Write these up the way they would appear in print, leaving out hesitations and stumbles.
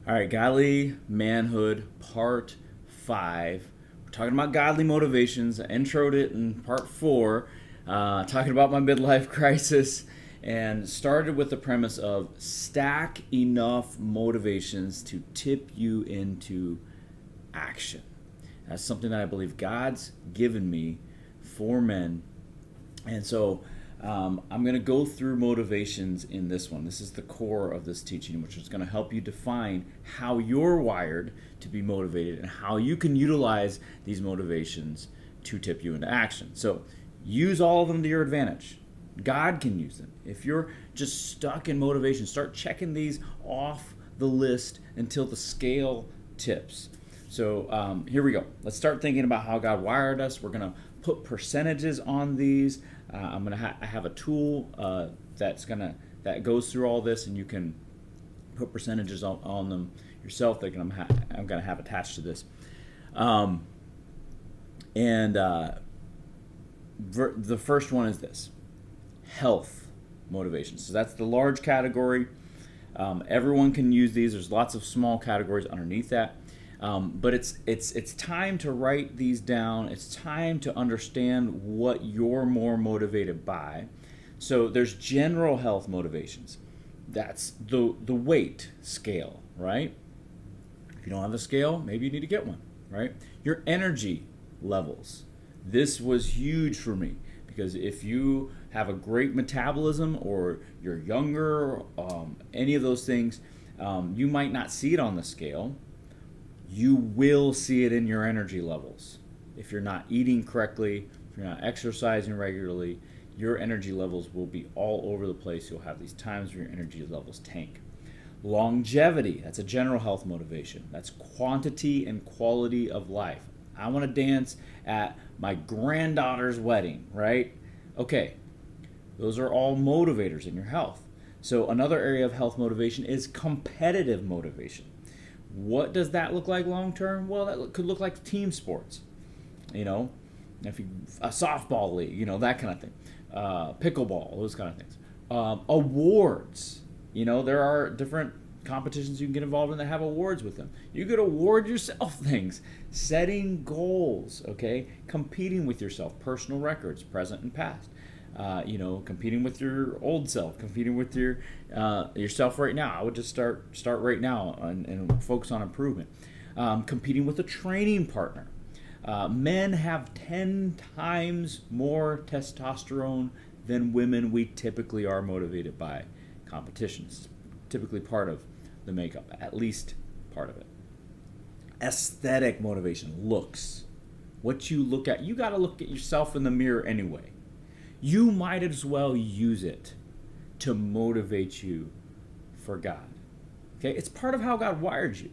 All right, Godly Manhood Part 5. We're talking about godly motivations. I introed it in Part 4, talking about my midlife crisis, and started with the premise of stack enough motivations to tip you into action. That's something that I believe God's given me for men. And so I'm going to go through motivations in this one. This is the core of this teaching, which is going to help you define how you're wired to be motivated and how you can utilize these motivations to tip you into action. So use all of them to your advantage. God can use them. If you're just stuck in motivation, start checking these off the list until the scale tips. So here we go. Let's start thinking about how God wired us. We're going to put percentages on these. I have a tool that goes through all this, and you can put percentages on them yourself. That I'm going to have attached to this. The first one is this: health motivation. So that's the large category. Everyone can use these. There's lots of small categories underneath that. But it's time to write these down. It's time to understand what you're more motivated by. So there's general health motivations. That's the weight scale, right? If you don't have a scale, maybe you need to get one, right? Your energy levels. This was huge for me because if you have a great metabolism or you're younger, any of those things, you might not see it on the scale. You will see it in your energy levels. If you're not eating correctly, if you're not exercising regularly, your energy levels will be all over the place. You'll have these times where your energy levels tank. Longevity, that's a general health motivation. That's quantity and quality of life. I want to dance at my granddaughter's wedding, right? Okay, those are all motivators in your health. So another area of health motivation is competitive motivation. What does that look like long term? Well, that could look like team sports, if a softball league, that kind of thing, pickleball, those kind of things. Awards, there are different competitions you can get involved in that have awards with them. You could award yourself things, setting goals, okay, competing with yourself, personal records, present and past. Competing with your old self, competing with yourself right now. I would just start right now and focus on improvement. Competing with a training partner. Men have 10 times more testosterone than women. We typically are motivated by competitions. Typically part of the makeup, at least part of it. Aesthetic motivation, looks. What you look at, you got to look at yourself in the mirror anyway. You might as well use it to motivate you for God. Okay, it's part of how God wired you.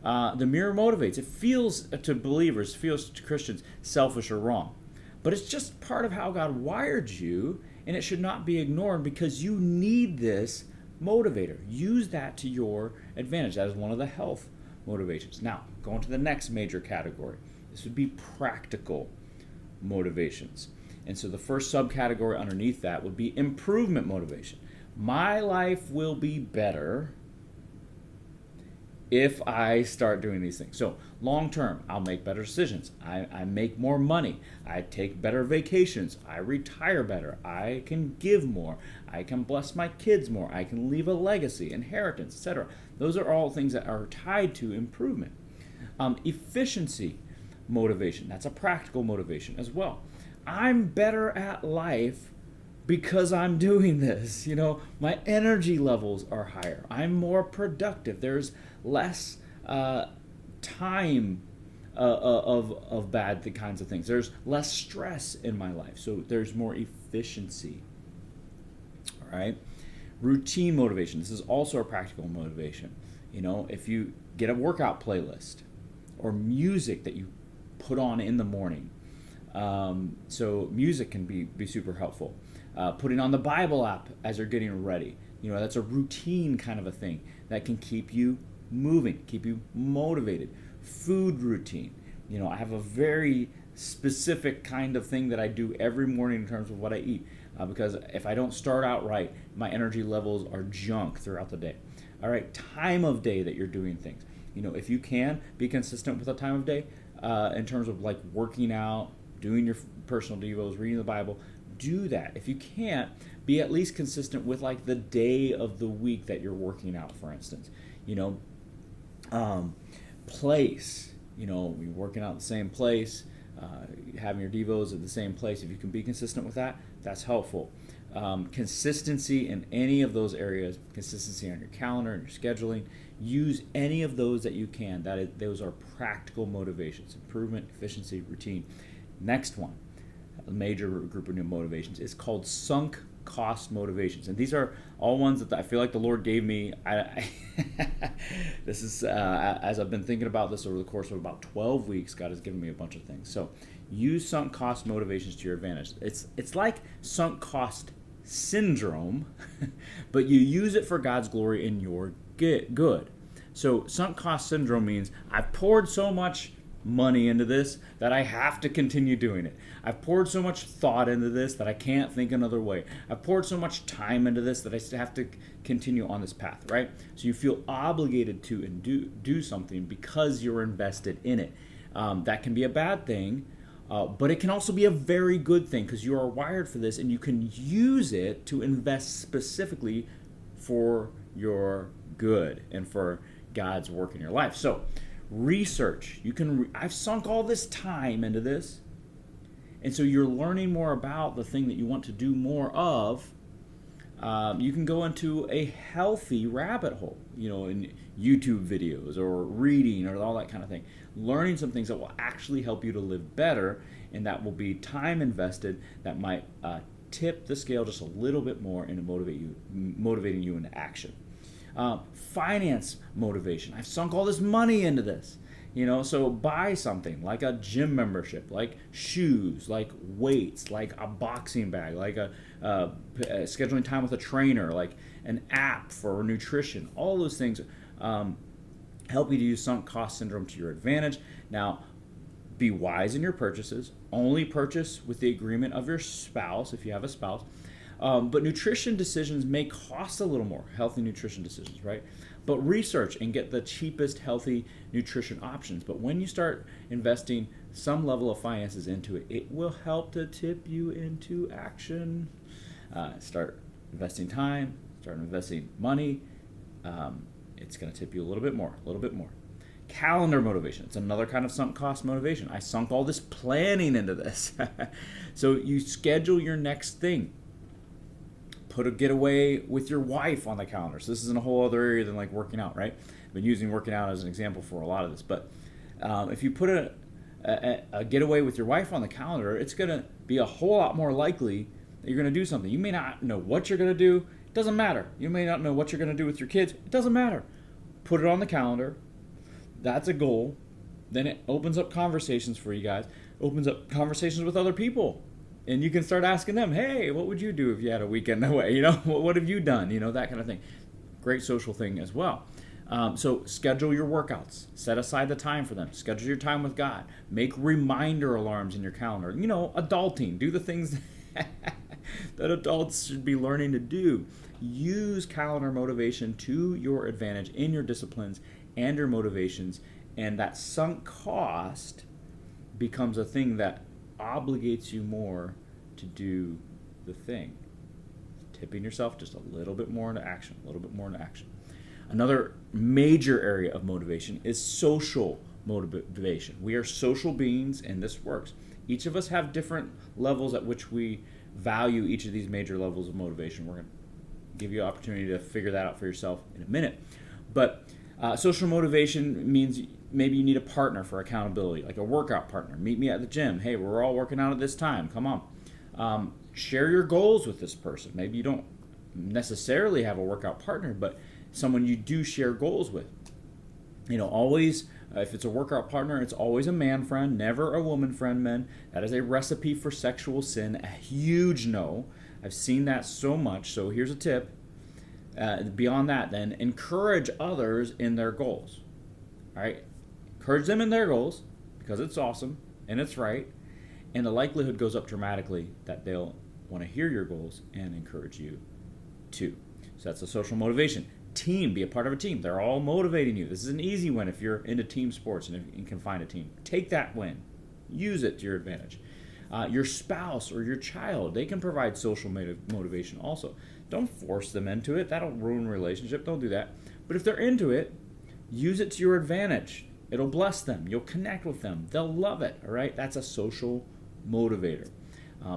The mirror motivates. It feels to believers, feels to Christians selfish or wrong. But it's just part of how God wired you, and it should not be ignored because you need this motivator. Use that to your advantage. That is one of the health motivations. Now, going to the next major category. This would be practical motivations. And so the first subcategory underneath that would be improvement motivation. My life will be better if I start doing these things. So long term, I'll make better decisions. I make more money. I take better vacations. I retire better. I can give more. I can bless my kids more. I can leave a legacy, inheritance, etc. Those are all things that are tied to improvement. Efficiency motivation. That's a practical motivation as well. I'm better at life because I'm doing this. My energy levels are higher. I'm more productive. There's less time of bad kinds of things. There's less stress in my life. So there's more efficiency. All right. Routine motivation. This is also a practical motivation. If you get a workout playlist or music that you put on in the morning. So music can be super helpful. Putting on the Bible app as you're getting ready. That's a routine kind of a thing that can keep you moving, keep you motivated. Food routine. I have a very specific kind of thing that I do every morning in terms of what I eat. Because if I don't start out right, my energy levels are junk throughout the day. All right, time of day that you're doing things. If you can be consistent with a time of day in terms of like working out, doing your personal devos, reading the Bible, do that. If you can't, be at least consistent with like the day of the week that you're working out, for instance. Place. You're working out in the same place, having your devos at the same place. If you can be consistent with that, that's helpful. Consistency in any of those areas, consistency on your calendar and your scheduling. Use any of those that you can. Those are practical motivations: improvement, efficiency, routine. Next one, a major group of new motivations, is called sunk cost motivations, and these are all ones that I feel like the Lord gave me. This is as I've been thinking about this over the course of about 12 weeks, God has given me a bunch of things. So use sunk cost motivations to your advantage. It's like sunk cost syndrome, but you use it for God's glory and your good. So sunk cost syndrome means I've poured so much money into this that I have to continue doing it. I've poured so much thought into this that I can't think another way. I've poured so much time into this that I still have to continue on this path, right? So you feel obligated to and do something because you're invested in it. That can be a bad thing, but it can also be a very good thing because you are wired for this and you can use it to invest specifically for your good and for God's work in your life. So research. I've sunk all this time into this, and so you're learning more about the thing that you want to do more of. You can go into a healthy rabbit hole, in YouTube videos or reading or all that kind of thing. Learning some things that will actually help you to live better, and that will be time invested that might tip the scale just a little bit more into motivating you into action. Finance motivation. I've sunk all this money into this, so buy something like a gym membership, like shoes, like weights, like a boxing bag, like a scheduling time with a trainer, like an app for nutrition. All those things help you to use sunk cost syndrome to your advantage. Now, be wise in your purchases. Only purchase with the agreement of your spouse if you have a spouse. But nutrition decisions may cost a little more, healthy nutrition decisions, right? But research and get the cheapest healthy nutrition options. But when you start investing some level of finances into it, it will help to tip you into action. Start investing time, start investing money. It's going to tip you a little bit more. Calendar motivation. It's another kind of sunk cost motivation. I sunk all this planning into this. So you schedule your next thing. Put a getaway with your wife on the calendar. So this is in a whole other area than like working out, right? I've been using working out as an example for a lot of this. But if you put a getaway with your wife on the calendar, it's going to be a whole lot more likely that you're going to do something. You may not know what you're going to do. It doesn't matter. You may not know what you're going to do with your kids. It doesn't matter. Put it on the calendar. That's a goal. Then it opens up conversations for you guys. Opens up conversations with other people. And you can start asking them, hey, what would you do if you had a weekend away? What have you done? That kind of thing. Great social thing as well. So schedule your workouts. Set aside the time for them. Schedule your time with God. Make reminder alarms in your calendar. Adulting. Do the things that adults should be learning to do. Use calendar motivation to your advantage in your disciplines and your motivations. And that sunk cost becomes a thing that obligates you more to do the thing. Tipping yourself just a little bit more into action, Another major area of motivation is social motivation. We are social beings, and this works. Each of us have different levels at which we value each of these major levels of motivation. We're going to give you an opportunity to figure that out for yourself in a minute. But social motivation means maybe you need a partner for accountability, like a workout partner. Meet me at the gym. Hey, we're all working out at this time. Come on. Share your goals with this person. Maybe you don't necessarily have a workout partner, but someone you do share goals with. Always, if it's a workout partner, it's always a man friend, never a woman friend, men. That is a recipe for sexual sin, a huge no. I've seen that so much, so here's a tip. Beyond that, then, encourage others in their goals. All right? Encourage them in their goals because it's awesome and it's right, and the likelihood goes up dramatically that they'll want to hear your goals and encourage you too. So that's a social motivation. team. Be a part of a team. They're all motivating you. This is an easy win if you're into team sports and if you can find a team. Take that win. Use it to your advantage. Your spouse or your child, they can provide social motivation also. Don't force them into it. That'll ruin a relationship. Don't do that. But if they're into it, use it to your advantage. It'll bless them. You'll connect with them. They'll love it. All right? That's a social motivator.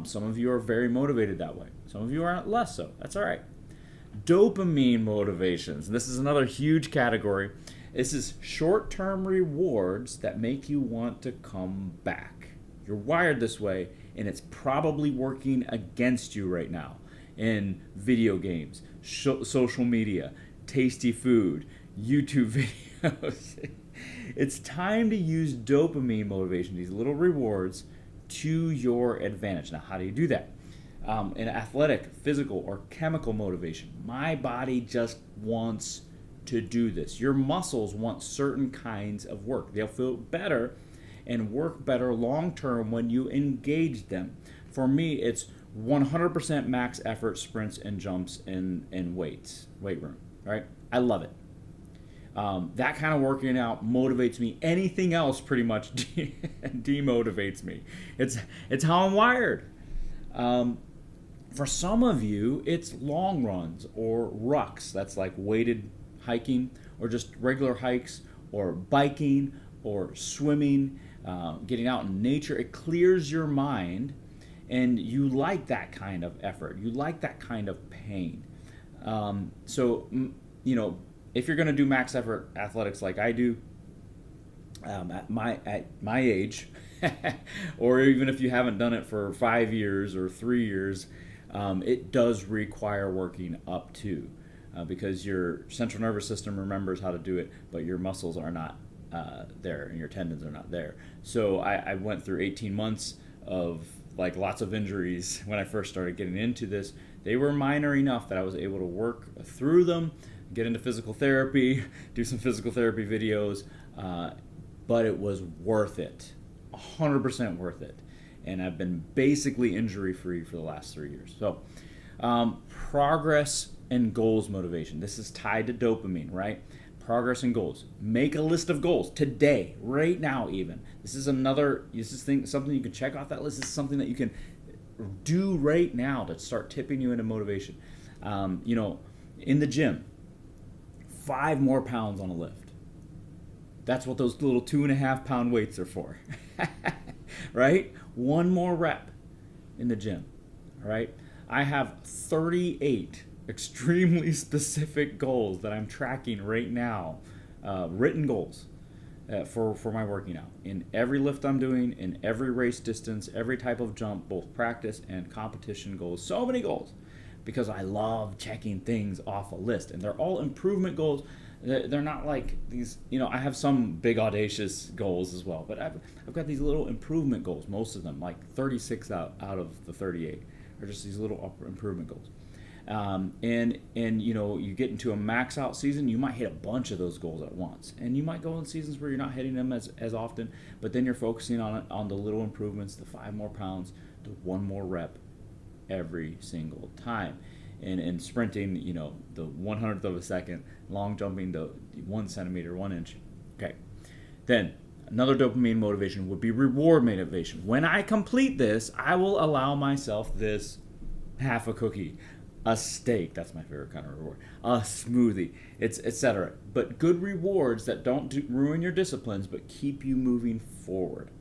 Some of you are very motivated that way. Some of you are less so. That's all right. Dopamine motivations. This is another huge category. This is short-term rewards that make you want to come back. You're wired this way, and it's probably working against you right now in video games, social media, tasty food, YouTube videos. It's time to use dopamine motivation, these little rewards, to your advantage. Now, how do you do that? In athletic, physical, or chemical motivation. My body just wants to do this. Your muscles want certain kinds of work. They'll feel better and work better long term when you engage them. For me, it's 100% max effort sprints and jumps in weight room. Right? I love it. That kind of working out motivates me. Anything else pretty much demotivates me. It's how I'm wired. For some of you, it's long runs or rucks. That's like weighted hiking, or just regular hikes, or biking, or swimming, getting out in nature. It clears your mind, and you like that kind of effort. You like that kind of pain. If you're going to do max effort athletics like I do, at my age, or even if you haven't done it for 5 years or 3 years, it does require working up too, because your central nervous system remembers how to do it, but your muscles are not there, and your tendons are not there. So I went through 18 months of like lots of injuries when I first started getting into this. They were minor enough that I was able to work through them, get into physical therapy, do some physical therapy videos, but it was worth it, 100% worth it. And I've been basically injury-free for the last 3 years. So, progress and goals motivation. This is tied to dopamine, right? Progress and goals. Make a list of goals today, right now even. This is something you can check off that list. This is something that you can do right now to start tipping you into motivation. In the gym, 5 more pounds on a lift. That's what those little 2.5 pound weights are for. Right? 1 more rep in the gym. All right? I have 38 extremely specific goals that I'm tracking right now, written goals for my working out. In every lift I'm doing, in every race distance, every type of jump, both practice and competition goals. So many goals, because I love checking things off a list. And they're all improvement goals. They're not like these, I have some big audacious goals as well, but I've got these little improvement goals, most of them, like 36 out of the 38 are just these little improvement goals. You get into a max out season, you might hit a bunch of those goals at once. And you might go in seasons where you're not hitting them as often, but then you're focusing on the little improvements, the 5 more pounds, the 1 more rep every single time. And sprinting, the 100th of a second, long jumping the 1 centimeter, 1 inch. Okay. Then another dopamine motivation would be reward motivation. When I complete this, I will allow myself this half a cookie, a steak, that's my favorite kind of reward, a smoothie, etc. But good rewards that don't ruin your disciplines, but keep you moving forward.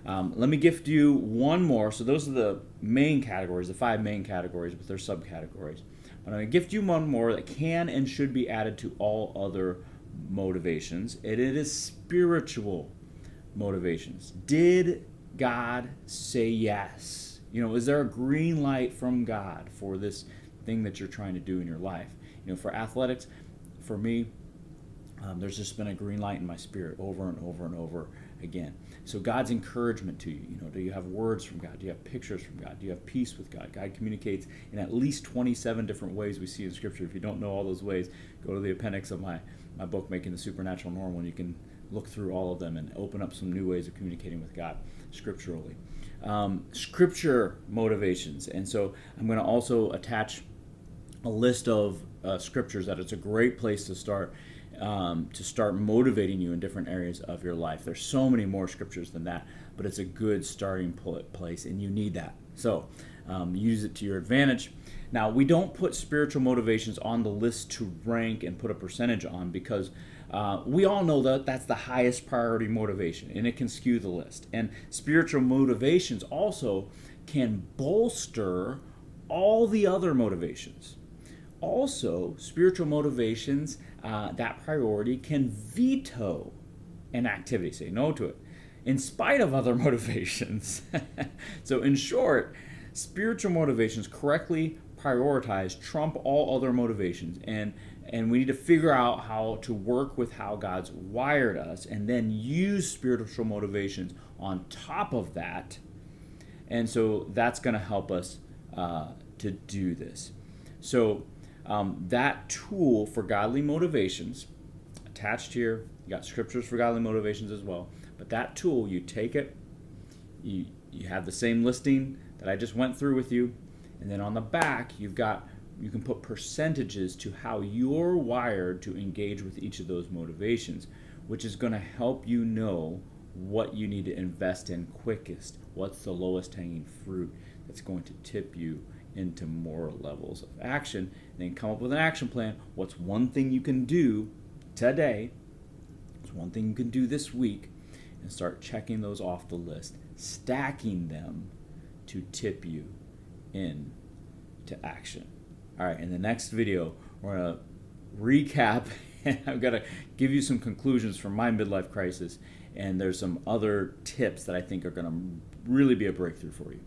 Let me gift you one more. So those are the main categories, the 5 main categories, but they're subcategories. But I'm going to gift you one more that can and should be added to all other motivations. It is spiritual motivations. Did God say yes? Is there a green light from God for this thing that you're trying to do in your life? For athletics, for me, there's just been a green light in my spirit over and over and over again. So God's encouragement to you, do you have words from God? Do you have pictures from God? Do you have peace with God? God communicates in at least 27 different ways we see in Scripture. If you don't know all those ways, go to the appendix of my book, Making the Supernatural Normal, and you can look through all of them and open up some new ways of communicating with God scripturally. Scripture motivations. And so I'm going to also attach a list of scriptures that it's a great place to start motivating you in different areas of your life. There's so many more scriptures than that, but it's a good starting place, and you need that. So use it to your advantage. Now, we don't put spiritual motivations on the list to rank and put a percentage on, because we all know that that's the highest priority motivation, and it can skew the list. And spiritual motivations also can bolster all the other motivations. Also, spiritual motivations, that priority can veto an activity, say no to it, in spite of other motivations. So in short, spiritual motivations correctly prioritized trump all other motivations, and we need to figure out how to work with how God's wired us, and then use spiritual motivations on top of that. And so that's going to help us to do this. So that tool for godly motivations attached here, you got scriptures for godly motivations as well, but that tool, you take it, you have the same listing that I just went through with you, and then on the back you can put percentages to how you're wired to engage with each of those motivations, which is going to help you know what you need to invest in quickest, what's the lowest hanging fruit that's going to tip you into more levels of action, and then come up with an action plan. What's one thing you can do today? What's one thing you can do this week? And start checking those off the list, stacking them to tip you into action. All right, in the next video, we're going to recap, and I'm going to give you some conclusions from my midlife crisis, and there's some other tips that I think are going to really be a breakthrough for you.